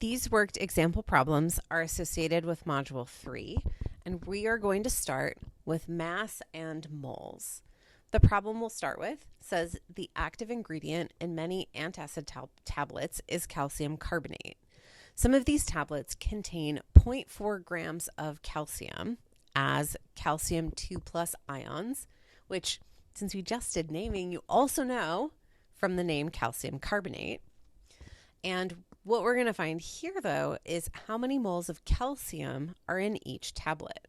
These worked example problems are associated with Module 3, and we are going to start with mass and moles. The problem we'll start with says the active ingredient in many antacid tablets is calcium carbonate. Some of these tablets contain 0.4 grams of calcium as calcium 2 plus ions, which, since we just did naming, you also know from the name calcium carbonate. And what we're going to find here, though, is how many moles of calcium are in each tablet.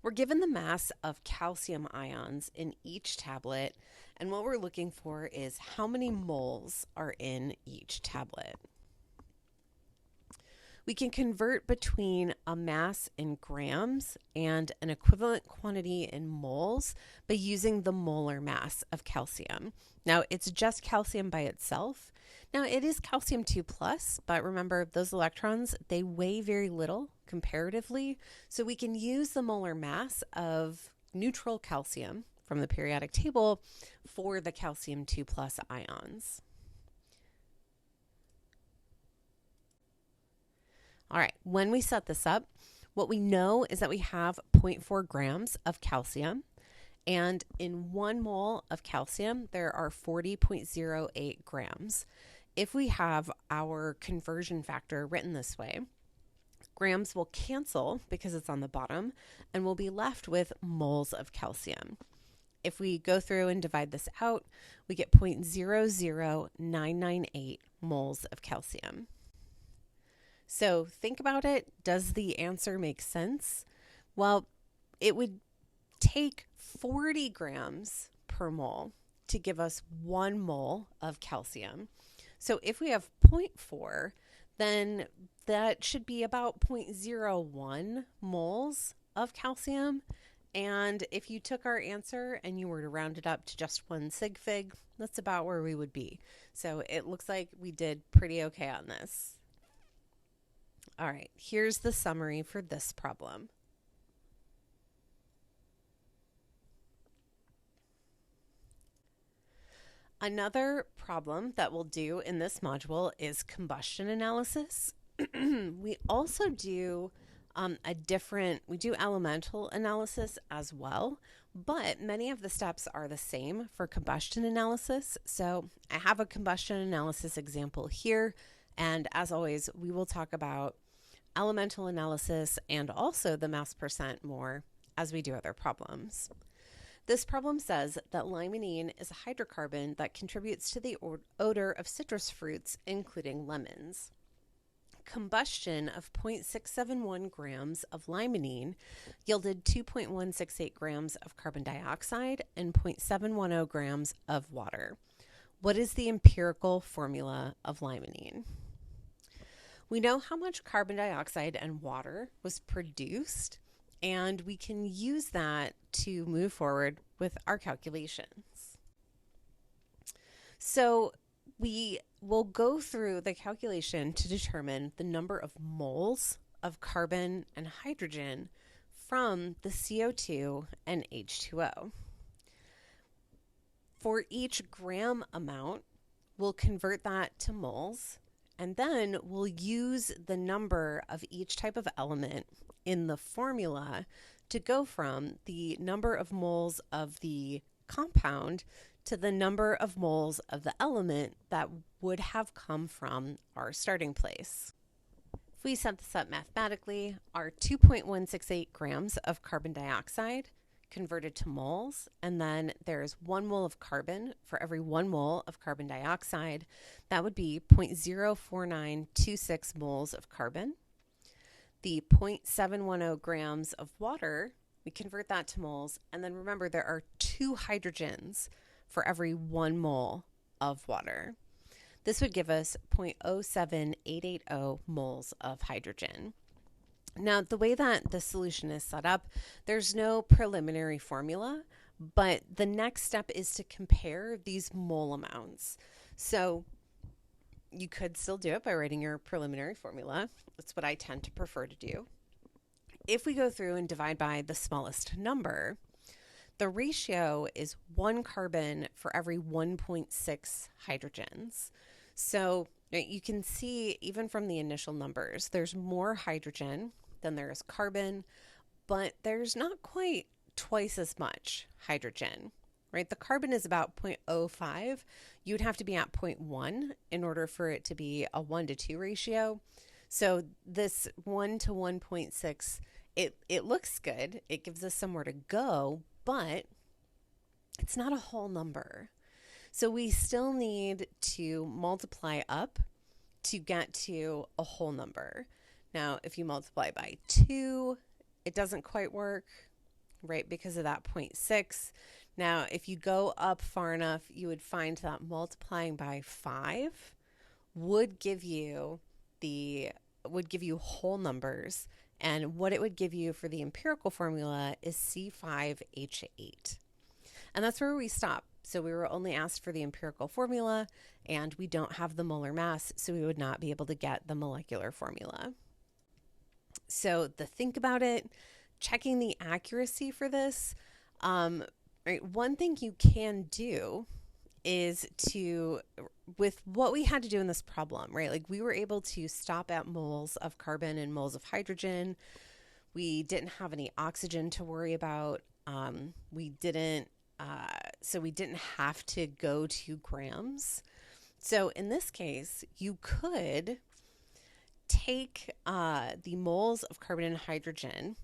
We're given the mass of calcium ions in each tablet, and what we're looking for is how many moles are in each tablet. We can convert between a mass in grams and an equivalent quantity in moles by using the molar mass of calcium. Now, it's just calcium by itself. Now, it is calcium 2 plus, but remember, those electrons, they weigh very little comparatively, so we can use the molar mass of neutral calcium from the periodic table for the calcium 2 plus ions. All right, when we set this up, what we know is that we have 0.4 grams of calcium, and in 1 mole of calcium, there are 40.08 grams. If we have our conversion factor written this way, grams will cancel because it's on the bottom, and we'll be left with moles of calcium. If we go through and divide this out, we get 0.00998 moles of calcium. So think about it. Does the answer make sense? Well, it would take 40 grams per mole to give us 1 mole of calcium. So if we have 0.4, then that should be about 0.01 moles of calcium. And if you took our answer and you were to round it up to just 1 sig fig, that's about where we would be. So it looks like we did pretty okay on this. All right, here's the summary for this problem. Another problem that we'll do in this module is combustion analysis. We also do we do elemental analysis as well, but many of the steps are the same for combustion analysis. So I have a combustion analysis example here, and as always, we will talk about elemental analysis and also the mass percent more as we do other problems. This problem says that limonene is a hydrocarbon that contributes to the odor of citrus fruits, including lemons. Combustion of 0.671 grams of limonene yielded 2.168 grams of carbon dioxide and 0.710 grams of water. What is the empirical formula of limonene? We know how much carbon dioxide and water was produced, and we can use that to move forward with our calculations. So we will go through the calculation to determine the number of moles of carbon and hydrogen from the CO2 and H2O. For each gram amount, we'll convert that to moles, and then we'll use the number of each type of element in the formula to go from the number of moles of the compound to the number of moles of the element that would have come from our starting place. If we set this up mathematically, our 2.168 grams of carbon dioxide converted to moles, and then there's 1 mole of carbon for every 1 mole of carbon dioxide. That would be 0.04926 moles of carbon. The 0.710 grams of water, we convert that to moles, and then remember there are 2 hydrogens for every 1 mole of water. This would give us 0.07880 moles of hydrogen. Now, the way that the solution is set up, there's no preliminary formula, but the next step is to compare these mole amounts. So you could still do it by writing your preliminary formula. That's what I tend to prefer to do. If we go through and divide by the smallest number, the ratio is 1 carbon for every 1.6 hydrogens. So Right? You can see even from the initial numbers, there's more hydrogen than there is carbon, but there's not quite twice as much hydrogen. Right? The carbon is about 0.05. You'd have to be at zero point 0.1 in order for it to be a 1-to-2 ratio. So this 1 to 1.6, it looks good. It gives us somewhere to go, but it's not a whole number. So we still need to multiply up to get to a whole number. Now, if you multiply by 2, it doesn't quite work, right, because of that 0.6. Now, if you go up far enough, you would find that multiplying by 5 would give you whole numbers, and what it would give you for the empirical formula is C5H8. And that's where we stop. So we were only asked for the empirical formula, and we don't have the molar mass, so we would not be able to get the molecular formula. So the think about it, checking the accuracy for this, right, one thing you can do is with what we had to do in this problem, right? Like we were able to stop at moles of carbon and moles of hydrogen. We didn't have any oxygen to worry about. We didn't have to go to grams. So in this case, you could take the moles of carbon and hydrogen,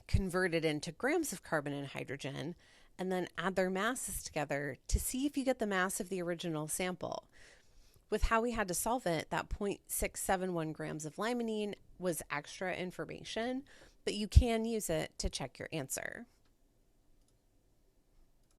convert it into grams of carbon and hydrogen, and then add their masses together to see if you get the mass of the original sample. With how we had to solve it, that 0.671 grams of limonene was extra information, but you can use it to check your answer.